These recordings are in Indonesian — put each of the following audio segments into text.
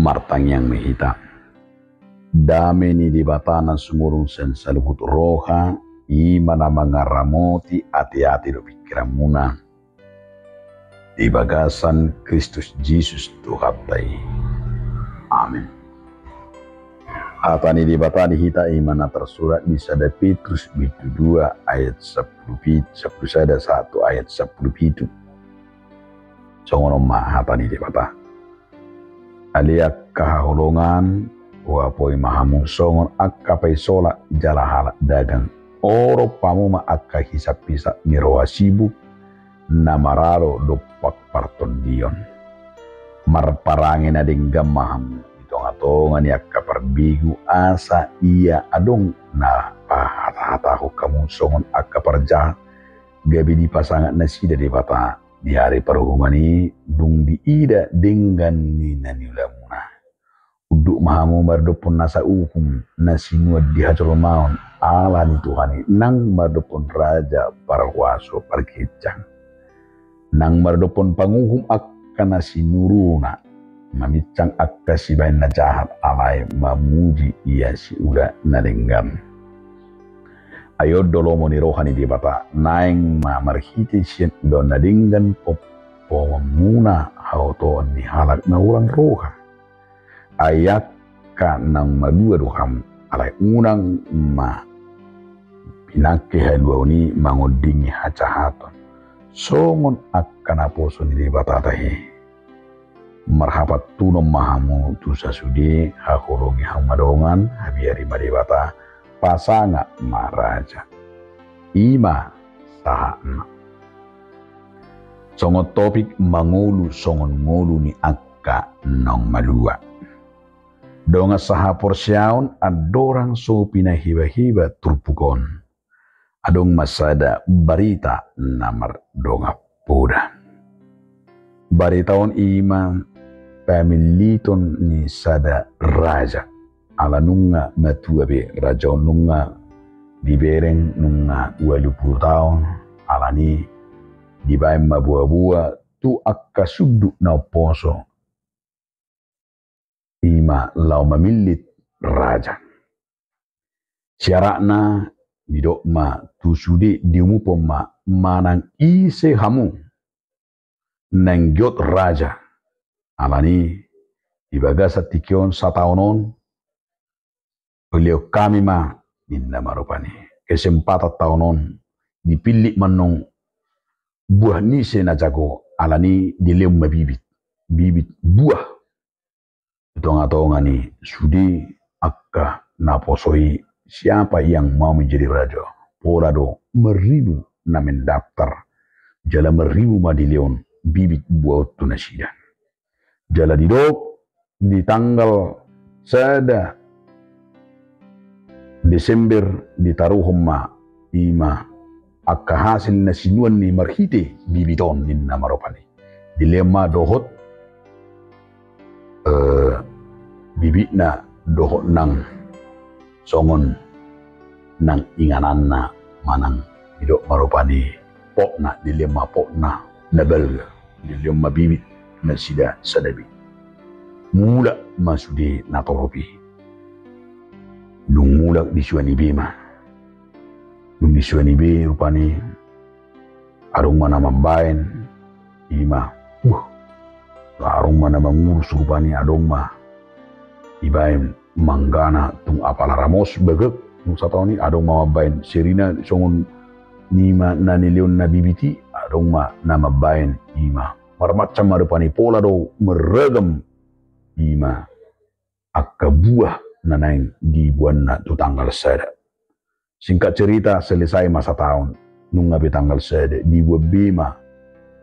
martang yang mehita. Dame ni di batana sumurung sen saluhut roha, imana mangaramoti hati-hati do pikiran muna. Di bagasan Kristus Yesus Tuhaptai. Amin. Atani di batani hita imana tersurat di sada Petrus bitu 2 ayat 10 sada 1 ayat 10 pitu. Songono ma hatani di bata. Aliak kaholongan wapoi mahamu songon akka paisola jala halak dagang. Oro pamu ma akka hisap-hisap miroa sibuk namararo dopak partondion. Marparangin ading gamahamu itonga-tonga ni akka perbigu asa iya adong na pahata-hataho kamu songon akka perjahat gabi di pasangan nasi dari bata. Di hari perhumani dung diida dengan ni naniulamuna. Uduk mahamu mardopon nasa uhum nasinua dihajol maun ala ni Tuhani nang mardopon raja parwaso parkecang. Nang mardopon panguhum akka nasinuruna mamicang akka sibain na jahat alai mamuji ia si ula nadenggam. Ayo dolomo ni rohani di bata naing ma marhiti sian do nadinggan popo muna hauto ni halak na urang roha. Ayat ka nang madua doham alai unang ma pinake halua ni mangodingi hacahaton. Songon akan aposo ni di bata tahi. Marhapat tunom mahamu tusa sudi hakorongi hamadongan habiari madibata pasanga maraja ima sahana. Songo topik mangulu songon ngulu ni akka nong malua. Donga saha porsyaun adorang so pina hiba-hiba turpukon. Adong masada barita namar donga poda. Baritaon ima pamiliton ni sada raja. Ala nunga matua be raja nunga dibereng nunga 20 tahun ala ni dibaim mabua-bua tu akka suduk na poso ima lau mamilit raja syarakna didok ma tu sudi diumupom ma manang ise hamu nenggyot raja ala ni dibaga sa tikion sa taonon. Beliau kami ma ninda marupani kesempatan tahunon dipilih manong buah ni sena jago alani dilem mabibit bibit buah tonga-tonga ni sudi akka naposoi siapa yang mau menjadi raja porado meribu na mendaftar jala meribu madileon bibit buah tunasidan jala didok di tanggal sada Desember ditaruhum ma ima akka hasil na sinuan ni marhite bibiton din na maropani. Dilema dohot bibit na dohot nang songon nang inganan na manang bidok maropani pok na dilema pok na nabel dilema bibit na sida sadabi. Mula masudi na toropi. Nungulak di suani bima. Nung di suani be rupani arung mana mambain ima. Arung mana mangurus rupani adong ma. Ibaim manggana tung apala ramos begek nung satau ni adong ma mambain serina songon nima nanilion na bibiti adong ma nama bain ima. Marmacam marupani pola do meregem ima akka buah nanaing di buwan na tu tanggal sada. Singkat cerita selesai masa tahun nung ngabi tanggal sada di buah bima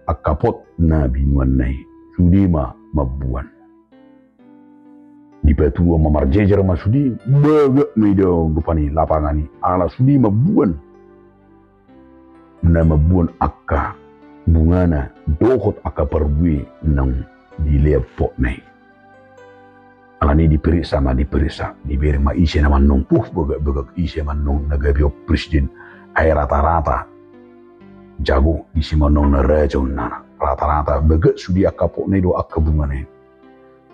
akapot na binuan nai sudima mabuan. Di petua mamarjejer masudi bagak medo rupani lapangani ala sudi mabuan. Na mabuan akka bungana dohot akka pergi nang dilepok nai. Alani diperiksa ma diperiksa diberi ma isi nama nong begak isi ma nong nagabio presiden ay rata-rata jago isi ma nong na raja nana rata-rata begak sudi akapok ne do akabungane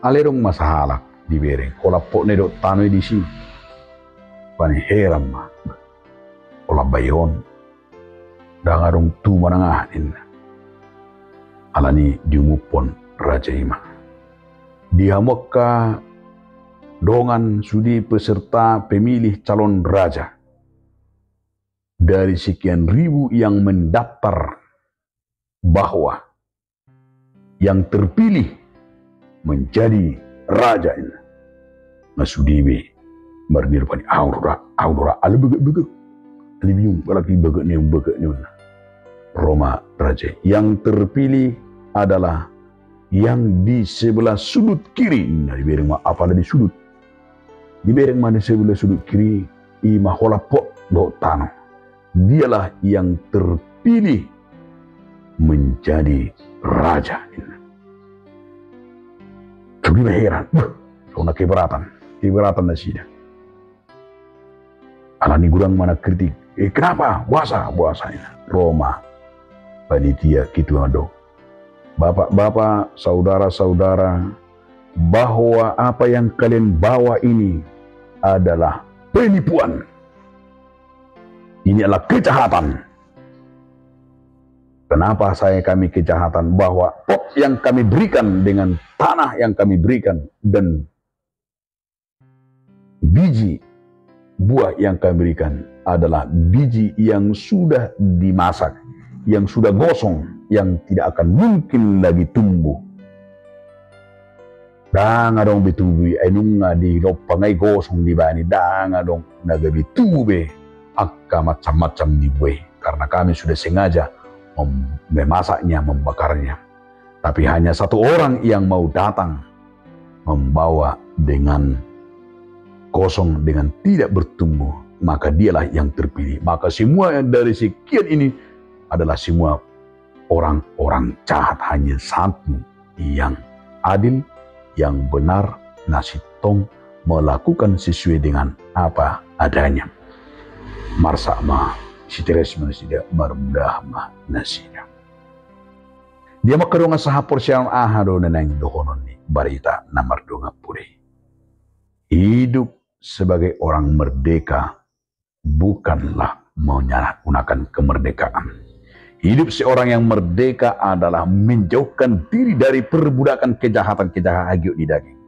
alerong masahalak di bereng. Kolapok ne do tanoi di sini. Pani heram ma. Kolap bayon. Dangarong tu manangahin. Alani diumupon Raja Ima. Dihamokka dongan sudi peserta pemilih calon raja. Dari sekian ribu yang mendaftar bahwa yang terpilih menjadi raja ini. Masudibe berdiri pada aura ala begek alibiyum balaki begek ni Roma raja yang terpilih adalah yang di sebelah sudut kiri. Nah, di bereng apa ada di sudut? Di bereng mana sebelah sudut kiri ima holapok do tano. Dialah yang terpilih menjadi raja. Jadi heran, soalnya keberatan nasi dah. Alani gurang mana kritik, kenapa puasa ini? Roma, panitia gitu ado. Bapak-bapak, saudara-saudara, bahwa apa yang kalian bawa ini adalah penipuan. Ini adalah kejahatan. Kenapa kami kejahatan? Bahwa pot yang kami berikan dengan tanah yang kami berikan dan biji buah yang kami berikan adalah biji yang sudah dimasak, yang sudah gosong, yang tidak akan mungkin lagi tumbuh. Danga dong bitubi, ainunga di lopangai gosong di bani, danga dong nagabi tube, akka macam-macam dibuai. Karena kami sudah sengaja memasaknya, membakarnya. Tapi hanya satu orang yang mau datang membawa dengan kosong, dengan tidak bertumbuh, maka dialah yang terpilih. Maka semua yang dari sekian ini adalah semua orang-orang jahat. Hanya satu yang adil, yang benar, nasitong melakukan sesuai dengan apa adanya. Marsama siteres manusia marmudah mah nasida. Dia makarunga sahapor siyang ahado na nang dohonon ni barita na mardunga puri. Hidup sebagai orang merdeka bukanlah menyalahgunakan kemerdekaan. Hidup seorang yang merdeka adalah menjauhkan diri dari perbudakan kejahatan-kejahatan hagiu di daging.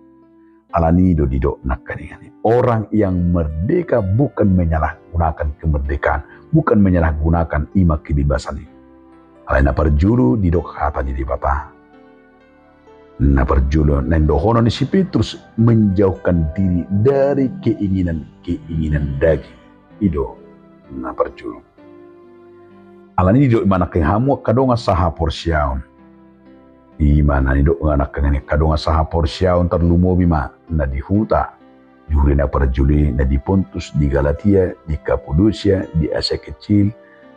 Alanido dido nakkaningani. Orang yang merdeka bukan menyalahgunakan kemerdekaan, bukan menyalahgunakan ima kebebasan ini. Alana perjulu didok kata di bata. Na perjulu nendohono ni si Petrus menjauhkan diri dari keinginan daging. Ido na perjulu. Alani didok mana kehamu kadonga saha porsyaon. Imana didok nganak kengani kadonga saha porsyaon terlumo bima na dihuta. Juri na perjuli na di Pontus, di Galatia, di Kapadosia, di Asia Kecil,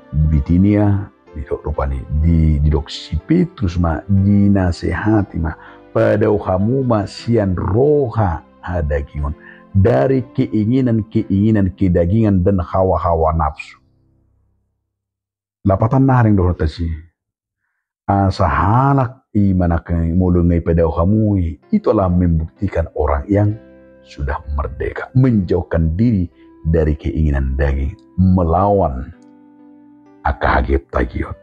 di Bitinia, di rupani di dok si Petrus ma dinasehati ma pada kamu masian roha ada gion dari keinginan kedagingan dan hawa-hawa nafsu. Lapatan naring doh tasi asahalak imanakan mulungai pada kamu itulah membuktikan orang yang sudah merdeka, menjauhkan diri dari keinginan daging, melawan akahagip tagiot.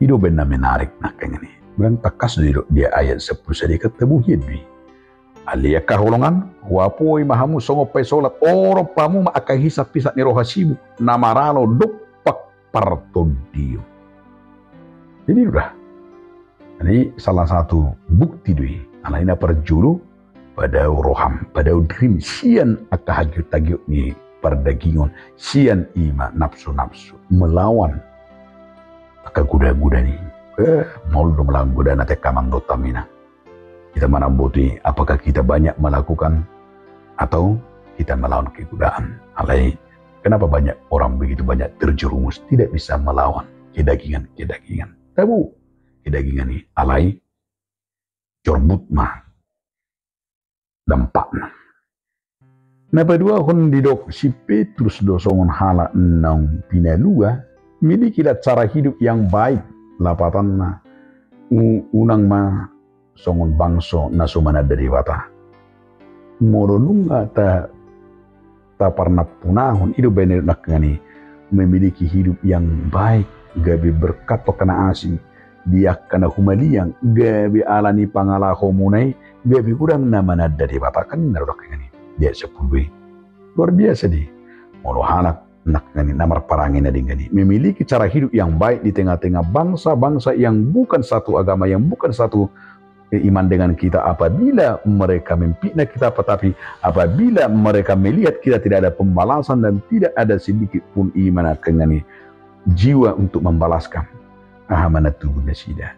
Itu benar menarik nak ini. Bilang takas dia ayat 10 sedikit tebu hidwi. Alia kahulungan, wapoi mahamu songopay solat, oro pamu akahisap pisat ni rohasibu, namaralo dupak partodio. Jadi udah. Ini salah satu bukti dui. Alaina perjulu pada roham, pada dream sian akahagiut tagiut ni perdagingon, sian ima nafsu-nafsu melawan akaguda-guda ni. Mau do melawan guda nate kamang do tamina. Kita mana buti apakah kita banyak melakukan atau kita melawan kegudaan. Alai kenapa banyak orang begitu banyak terjerumus tidak bisa melawan kedagingan. Tabu kedagingan ni alai corbut mah dampakna. Na kedua kon didok si Petrus dosongon hala nang pinalua milikilah cara hidup yang baik lapatan na unang ma songon bangso na sumana dari wata. Moronunga ta pernah punahun hidup bener nak ngani memiliki hidup yang baik, gabi berkat kena asing, dia kena humaliang, gabi alani pangala komunai, gabi kurang nama dari wata kan narudak ngani dia 10 luar biasa di molo hanak nak ngani namar parangin na ngani memiliki cara hidup yang baik di tengah-tengah bangsa-bangsa yang bukan satu agama, yang bukan satu iman dengan kita. Apabila mereka memfitnah kita, tetapi apabila mereka melihat kita tidak ada pembalasan dan tidak ada sedikit pun iman ngani jiwa untuk membalaskan, ahamana tubuh nasida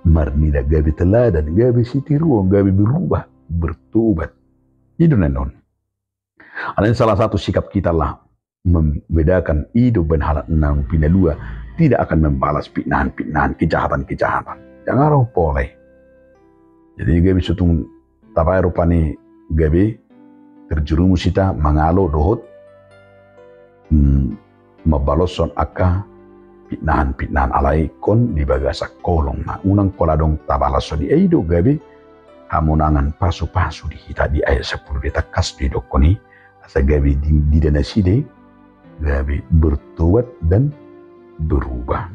marnida gabi teladan, gabi sitiruang, gabi berubah, bertobat. Itu nanon. Ada salah satu sikap kita lah membedakan hidup dan halat nang pinalua tidak akan membalas fitnahan-fitnahan, kejahatan-kejahatan. Jangan boleh. Jadi gabi sutung tapai rupani gabi terjerumus kita mangalo dohot mabaloson akka fitnahan-fitnahan alai kon di bagasa kolong na unang koladong tabalaso di eido gabi hamunangan pasu-pasu di kita di ayat 10 kita kas di dokoni asa gabi di dana side gabi bertobat dan berubah.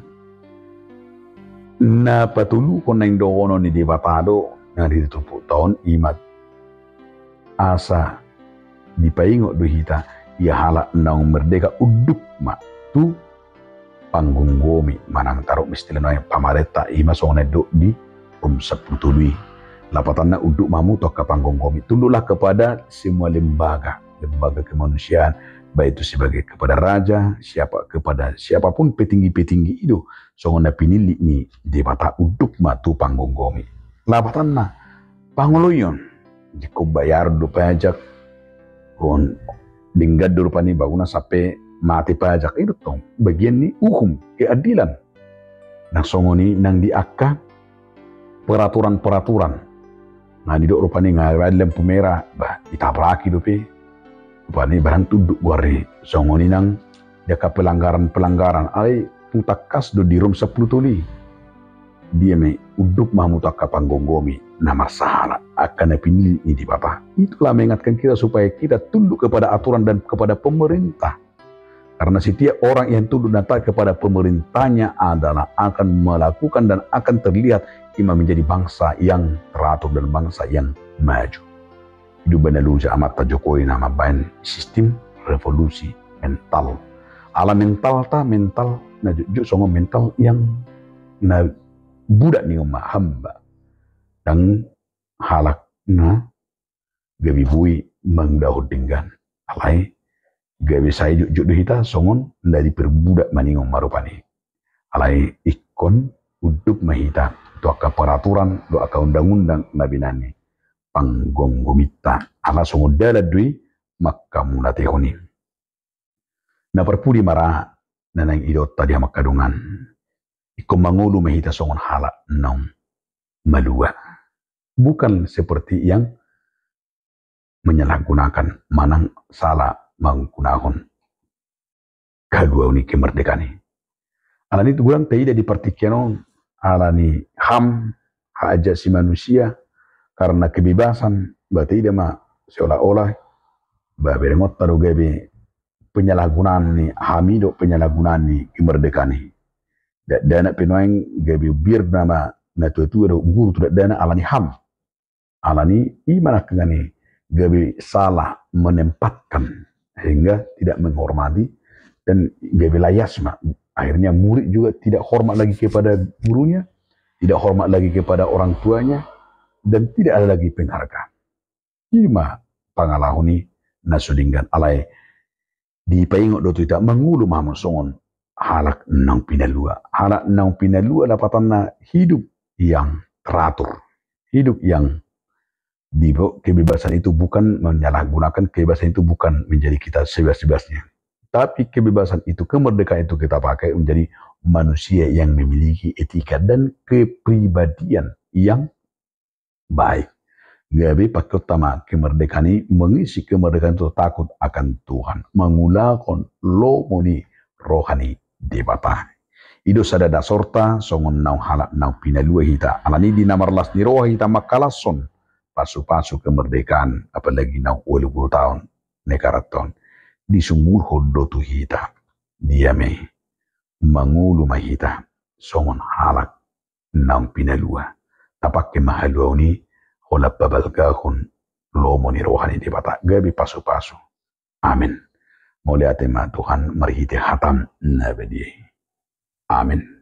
Na patulu kon nang dowono ni debatado na ditutup tahun imat asa di paingo do hita ia hala nang merdeka uduk ma tu panggung gomi manang taruh mistilano yang pamareta ima sone do di seputului lapatan na uduk mamu toka panggung gomi, tunduklah kepada semua lembaga kemanusiaan, baik itu sebagai kepada raja, kepada siapapun petinggi-petinggi itu, songona pinili ni debata uduk matu panggung gomi. Lapatan na pangoloyon, jika bayar do pajak, kon dinggat do rupani baguna sampai mati pajak itu tong bagian ni hukum keadilan. Nah songoni nang diakka peraturan-peraturan. Nah di dok rupani ngarai lampu merah, bah itabraki dope. Rupani bahan tuduk guari songoni nang jaka pelanggaran-pelanggaran. Alai putakas do di rom 10 tuli. Dia me uduk mahmutaka panggonggomi nama sahala akan pinili ini Bapak. Itulah mengingatkan kita supaya kita tunduk kepada aturan dan kepada pemerintah. Karena setiap orang yang tunduk dan taat kepada pemerintahnya adalah akan melakukan dan akan terlihat imam menjadi bangsa yang teratur dan bangsa yang maju. Hidup benaluja amat Jokowi nama bahan sistem revolusi mental. Ala mental na jujuk songo mental yang na budak ni hamba dan halak na gabi bui mengdahut dengan alai gabi saya jujuk hita songon dari perbudak maningong marupani alai ikon uduk mahita doa peraturan doa undang-undang nabinani panggonggomita ala songon dalat dui makka munatehoni na perpudi marah nanang idot tadi makadungan ikon mangulu mahita songon halak naum malua bukan seperti yang menyalahgunakan manang salah menggunakan kedua uni kemerdekaan ini. Alani itu gulang tidak dipertikian alani ham hak asasi manusia karena kebebasan berarti dia mah seolah-olah berengot taruh gabe penyalahgunaan ni hamido penyalahgunaan ni kemerdekaan ini. Dana penuang gabe bir nama na tu ada guru tu dana alani ham alani imana kengani gabe salah menempatkan sehingga tidak menghormati dan gabe layasma. Akhirnya murid juga tidak hormat lagi kepada gurunya, tidak hormat lagi kepada orang tuanya, dan tidak ada lagi penghargaan. Lima pangalahuni nasudinggan alai di paingok do tidak mengulu mahamon songon halak nang pinalua. Halak nang pinalua dapatanna hidup yang teratur, hidup yang kebebasan itu bukan menyalahgunakan, kebebasan itu bukan menjadi kita sebebas-bebasnya. Tapi kebebasan itu, kemerdekaan itu kita pakai menjadi manusia yang memiliki etika dan kepribadian yang baik. Gabi pakai utama kemerdekaan ini, mengisi kemerdekaan itu takut akan Tuhan. Mengulakan lomoni rohani debata. Ido sadada sorta songon nau halak nau pinalua hita. Alani di namarlas ni roha hita makalason pasu-pasu kemerdekaan apalagi nau 20 tahun nekaraton. Di sumur hodo tu hita. Diame mangulu mahita songon halak nau pinalua. Tapak ke mahalua ni hola babal gahun lomo ni rohani di bata gabi pasu-pasu. Amin. Mulia tema Tuhan merhiti hatam nabadi. Amin.